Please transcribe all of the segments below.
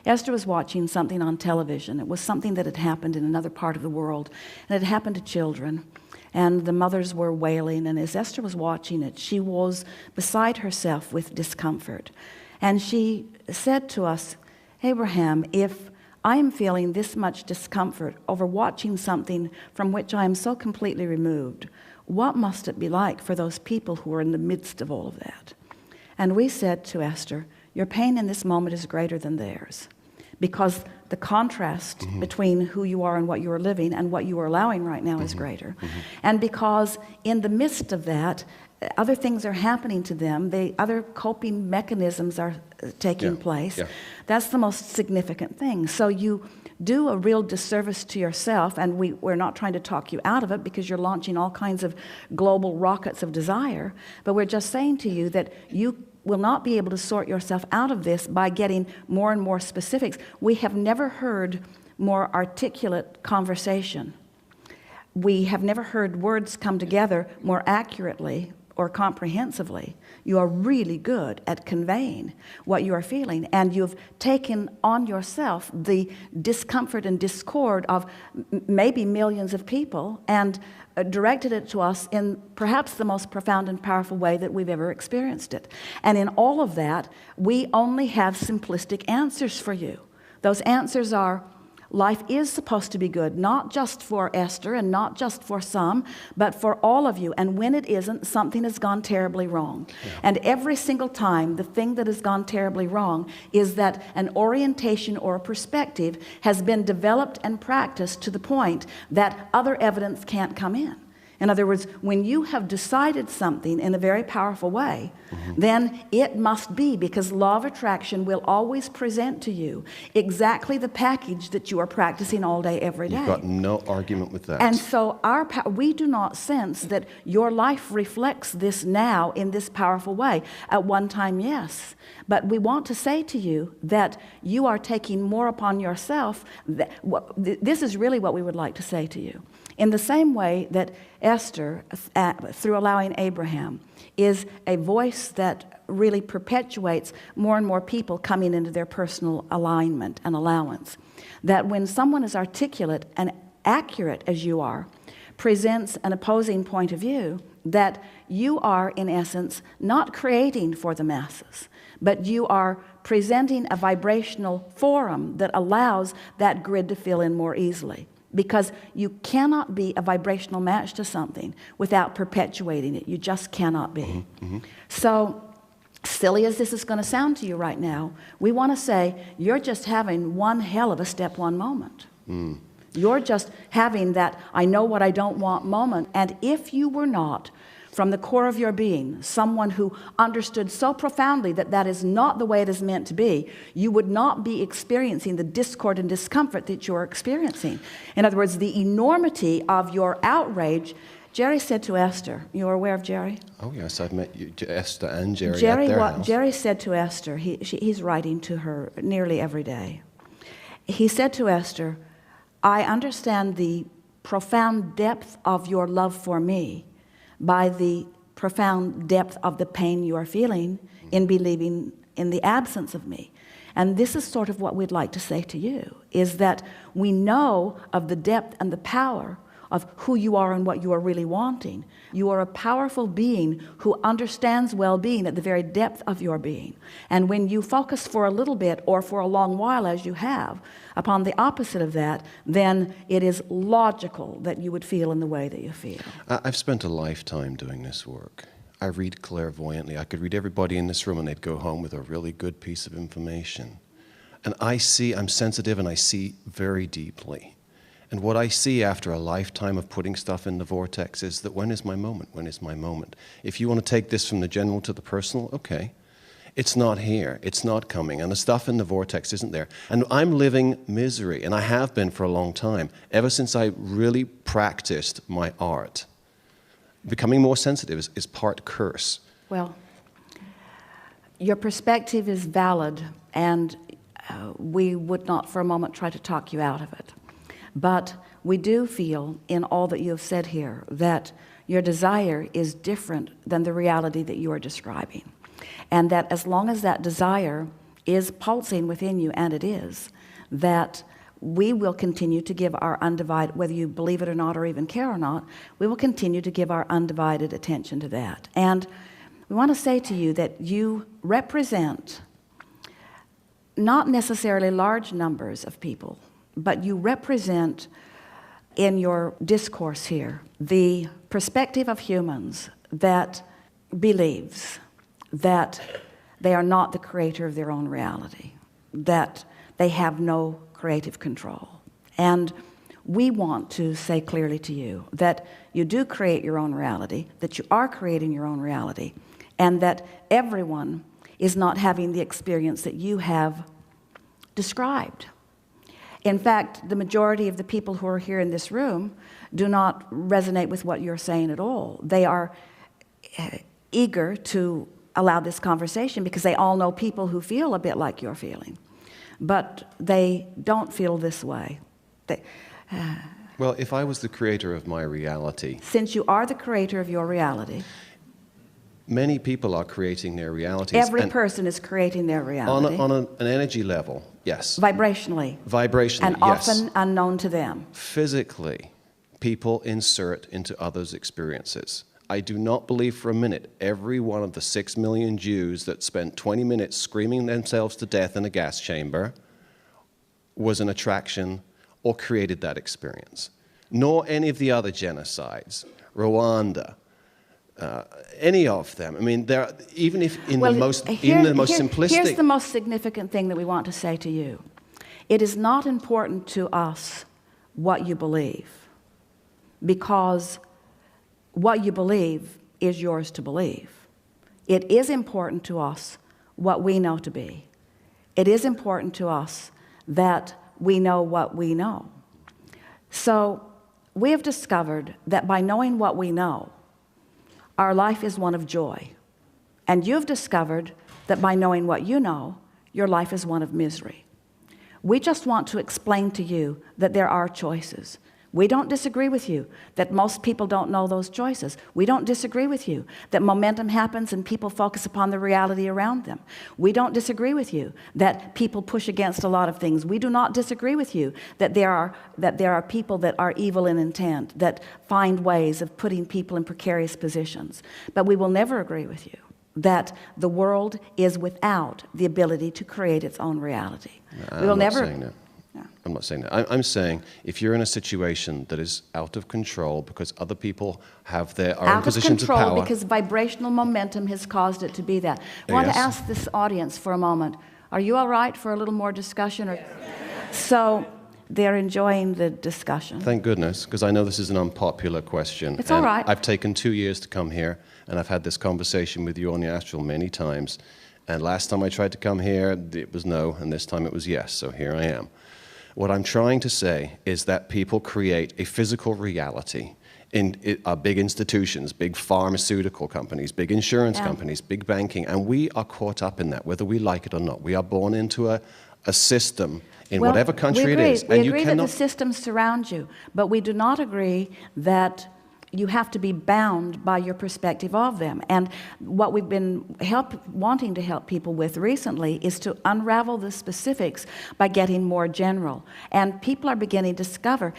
Esther was watching something on television. It was something that had happened in another part of the world, and it had happened to children. And the mothers were wailing, and as Esther was watching it, she was beside herself with discomfort. And she said to us, Abraham, if I am feeling this much discomfort over watching something from which I am so completely removed, what must it be like for those people who are in the midst of all of that? And we said to Esther, your pain in this moment is greater than theirs, because the contrast between who you are and what you are living and what you are allowing right now is greater. And because in the midst of that, other things are happening to them, other coping mechanisms are taking place. That's the most significant thing. So you do a real disservice to yourself, and we're not trying to talk you out of it because you're launching all kinds of global rockets of desire, but we're just saying to you that you will not be able to sort yourself out of this by getting more and more specifics. We have never heard more articulate conversation. We have never heard words come together more accurately or comprehensively. You are really good at conveying what you are feeling, and you've taken on yourself the discomfort and discord of maybe millions of people and directed it to us in perhaps the most profound and powerful way that we've ever experienced it. And in all of that, we only have simplistic answers for you. Those answers are, life is supposed to be good, not just for Esther and not just for some, but for all of you. And when it isn't, something has gone terribly wrong. And every single time, the thing that has gone terribly wrong is that an orientation or a perspective has been developed and practiced to the point that other evidence can't come in. In other words, when you have decided something in a very powerful way, then it must be, because law of attraction will always present to you exactly the package that you are practicing all day, every day. You've got no argument with that. And so we do not sense that your life reflects this now in this powerful way. At one time, yes. But we want to say to you that you are taking more upon yourself. This is really what we would like to say to you. In the same way that Esther, through allowing Abraham, is a voice that really perpetuates more and more people coming into their personal alignment and allowance. That when someone is articulate and accurate as you are, presents an opposing point of view, that you are, in essence, not creating for the masses, but you are presenting a vibrational forum that allows that grid to fill in more easily. Because you cannot be a vibrational match to something without perpetuating it. You just cannot be. So, silly as this is going to sound to you right now, we want to say, you're just having one hell of a step one moment. You're just having that I know what I don't want moment. And if you were not, from the core of your being, someone who understood so profoundly that that is not the way it is meant to be, you would not be experiencing the discord and discomfort that you're experiencing. In other words, the enormity of your outrage. Jerry said to Esther, you're aware of Jerry? Oh yes, I've met Esther and Jerry at their house. Jerry said to Esther, he's writing to her nearly every day. He said to Esther, I understand the profound depth of your love for me by the profound depth of the pain you are feeling in believing in the absence of me. And this is sort of what we'd like to say to you, is that we know of the depth and the power of who you are and what you are really wanting. You are a powerful being who understands well-being at the very depth of your being. And when you focus for a little bit or for a long while, as you have, upon the opposite of that, then it is logical that you would feel in the way that you feel. I've spent a lifetime doing this work. I read clairvoyantly. I could read everybody in this room and they'd go home with a really good piece of information. And I'm sensitive and I see very deeply. And what I see after a lifetime of putting stuff in the vortex is that when is my moment? When is my moment? If you want to take this from the general to the personal, okay. It's not here. It's not coming. And the stuff in the vortex isn't there. And I'm living misery, and I have been for a long time, ever since I really practiced my art. Becoming more sensitive is part curse. Well, your perspective is valid, and we would not for a moment try to talk you out of it. But we do feel in all that you have said here that your desire is different than the reality that you are describing. And that as long as that desire is pulsing within you, and it is, that we will continue to give our undivided, whether you believe it or not or even care or not, we will continue to give our undivided attention to that. And we want to say to you that you represent not necessarily large numbers of people, but you represent in your discourse here the perspective of humans that believes that they are not the creator of their own reality, that they have no creative control. And we want to say clearly to you that you do create your own reality, that you are creating your own reality, and that everyone is not having the experience that you have described. In fact, the majority of the people who are here in this room do not resonate with what you're saying at all. They are eager to allow this conversation because they all know people who feel a bit like you're feeling. But they don't feel this way. Well, if I was the creator of my reality... Since you are the creator of your reality... Many people are creating their realities. Every person is creating their reality. On an energy level, yes. Vibrationally. Vibrationally, and yes. And often unknown to them. Physically, people insert into others' experiences. I do not believe for a minute every one of the 6 million Jews that spent 20 minutes screaming themselves to death in a gas chamber was an attraction or created that experience. Nor any of the other genocides, Rwanda, any of them. I mean, there, even if in the most simplistic... Here's the most significant thing that we want to say to you. It is not important to us what you believe, because what you believe is yours to believe. It is important to us what we know to be. It is important to us that we know what we know. So we have discovered that by knowing what we know, our life is one of joy. And you've discovered that by knowing what you know, your life is one of misery. We just want to explain to you that there are choices. We don't disagree with you that most people don't know those choices. We don't disagree with you that momentum happens and people focus upon the reality around them. We don't disagree with you that people push against a lot of things. We do not disagree with you that there are people that are evil in intent, that find ways of putting people in precarious positions. But we will never agree with you that the world is without the ability to create its own reality. No, we will never. I'm not saying that. I'm saying if you're in a situation that is out of control because other people have their own positions of power. Out of control because vibrational momentum has caused it to be that. I want to ask this audience for a moment. Are you all right for a little more discussion? Or... So they're enjoying the discussion. Thank goodness, because I know this is an unpopular question. It's all right. I've taken 2 years to come here, and I've had this conversation with you on the astral many times. And last time I tried to come here, it was no, and this time it was yes. So here I am. What I'm trying to say is that people create a physical reality in big institutions, big pharmaceutical companies, big insurance companies, big banking, and we are caught up in that, whether we like it or not. We are born into a system in whatever country it is. We agree that the systems surround you, but we do not agree that you have to be bound by your perspective of them. And what we've been wanting to help people with recently is to unravel the specifics by getting more general. And people are beginning to discover,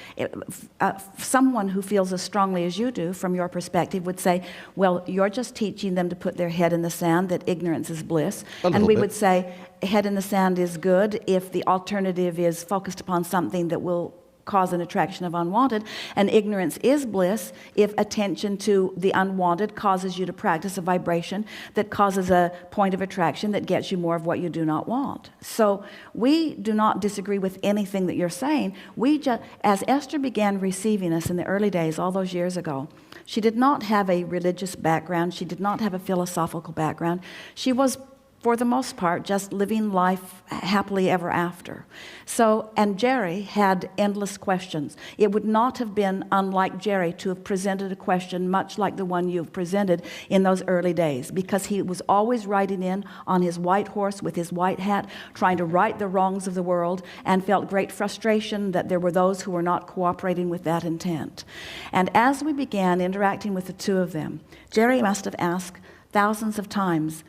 someone who feels as strongly as you do from your perspective would say, well, you're just teaching them to put their head in the sand, that ignorance is bliss. And we would say, head in the sand is good if the alternative is focused upon something that will cause an attraction of unwanted, and ignorance is bliss if attention to the unwanted causes you to practice a vibration that causes a point of attraction that gets you more of what you do not want. So we do not disagree with anything that you're saying. We just, as Esther began receiving us in the early days, all those years ago, she did not have a religious background. She did not have a philosophical background. She was, for the most part, just living life happily ever after. So, and Jerry had endless questions. It would not have been unlike Jerry to have presented a question much like the one you've presented in those early days, because he was always riding in on his white horse with his white hat, trying to right the wrongs of the world, and felt great frustration that there were those who were not cooperating with that intent. And as we began interacting with the two of them, Jerry must have asked thousands of times,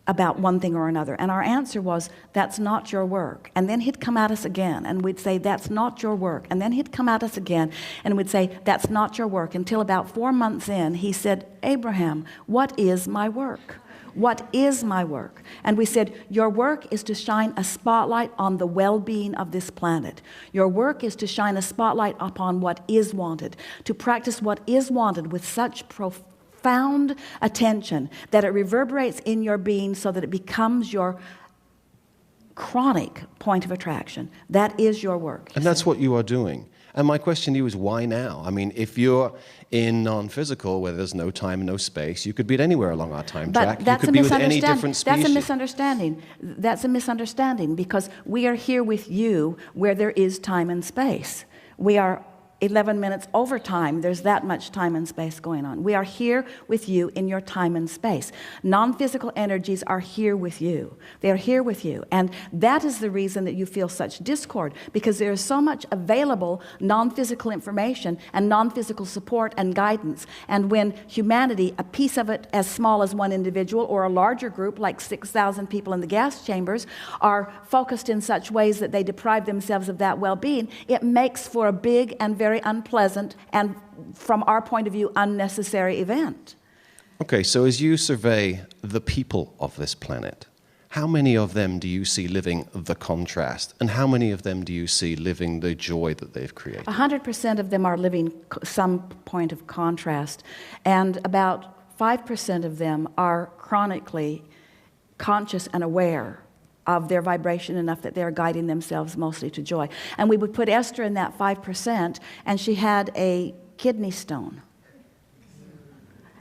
about one thing or another. And our answer was, that's not your work. And then he'd come at us again, and we'd say, that's not your work. And then he'd come at us again, and we'd say, that's not your work. Until about 4 months in, he said, Abraham, what is my work? What is my work? And we said, your work is to shine a spotlight on the well-being of this planet. Your work is to shine a spotlight upon what is wanted, to practice what is wanted with such profound attention that it reverberates in your being so that it becomes your chronic point of attraction. That is your work. And that's what you are doing. And my question to you is, why now? I mean, if you're in non-physical, where there's no time and no space, you could be anywhere along our time track. You could be with any different species. That's a misunderstanding. That's a misunderstanding, because we are here with you where there is time and space. We are 11 minutes over time. There's that much time and space going on. We are here with you in your time and space. Non-physical energies are here with you. They are here with you. And that is the reason that you feel such discord, because there is so much available non-physical information and non-physical support and guidance. And when humanity, a piece of it as small as one individual or a larger group like 6,000 people in the gas chambers are focused in such ways that they deprive themselves of that well-being, it makes for a big and very unpleasant and, from our point of view, unnecessary event. Okay, so as you survey the people of this planet, how many of them do you see living the contrast, and how many of them do you see living the joy that they've created? 100% of them are living some point of contrast, and about 5% of them are chronically conscious and aware of their vibration enough that they're guiding themselves mostly to joy. And we would put Esther in that 5%, and she had a kidney stone.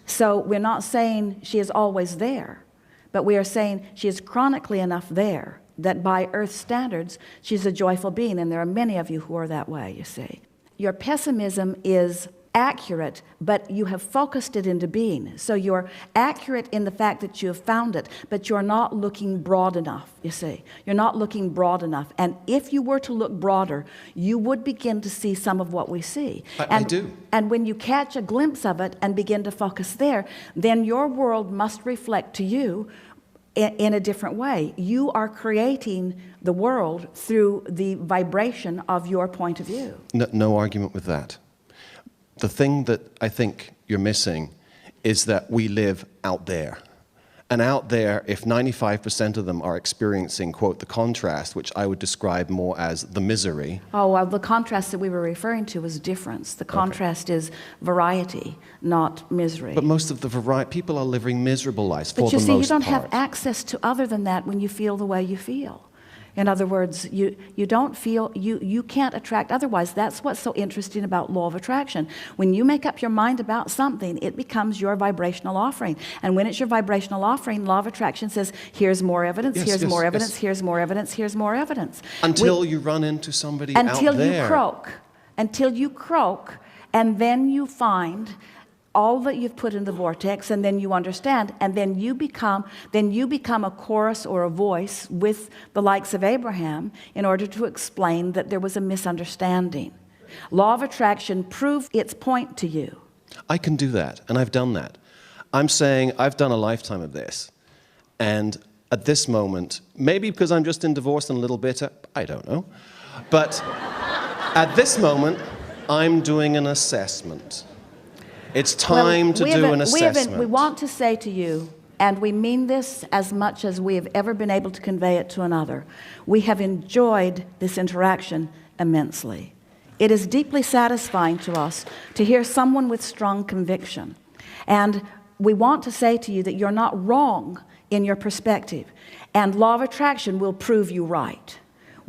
So we're not saying she is always there, but we are saying she is chronically enough there that by Earth standards, she's a joyful being, and there are many of you who are that way, you see. Your pessimism is accurate, but you have focused it into being. So you're accurate in the fact that you have found it, but you're not looking broad enough, you see. You're not looking broad enough. And if you were to look broader, you would begin to see some of what we see. I do. And when you catch a glimpse of it and begin to focus there, then your world must reflect to you in a different way. You are creating the world through the vibration of your point of view. No argument with that. The thing that I think you're missing is that we live out there. And out there, if 95% of them are experiencing, quote, the contrast, which I would describe more as the misery. Oh, well, the contrast that we were referring to was difference. The contrast is variety, not misery. But most of the people are living miserable lives for the most part. But you see, you don't have access to other than that when you feel the way you feel. In other words, you don't feel, you can't attract otherwise. That's what's so interesting about law of attraction. When you make up your mind about something, it becomes your vibrational offering. And when it's your vibrational offering, law of attraction says, here's more evidence, here's more evidence, here's more evidence, here's more evidence. Until you run into somebody out there. Until you croak, and then you find all that you've put in the vortex, and then you understand, and then you become a chorus or a voice with the likes of Abraham in order to explain that there was a misunderstanding. Law of attraction proved its point to you. I can do that, and I've done that. I'm saying I've done a lifetime of this, and at this moment, maybe because I'm just in divorce and a little bitter, I don't know, but at this moment, I'm doing an assessment. It's time to do an assessment. We want to say to you, and we mean this as much as we have ever been able to convey it to another, we have enjoyed this interaction immensely. It is deeply satisfying to us to hear someone with strong conviction. And we want to say to you that you're not wrong in your perspective, and law of attraction will prove you right.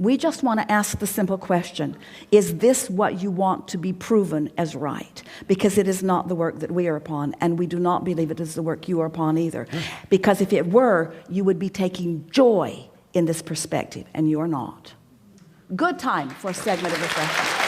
We just want to ask the simple question, is this what you want to be proven as right? Because it is not the work that we are upon, and we do not believe it is the work you are upon either. Because if it were, you would be taking joy in this perspective, and you're not. Good time for a segment of refreshment.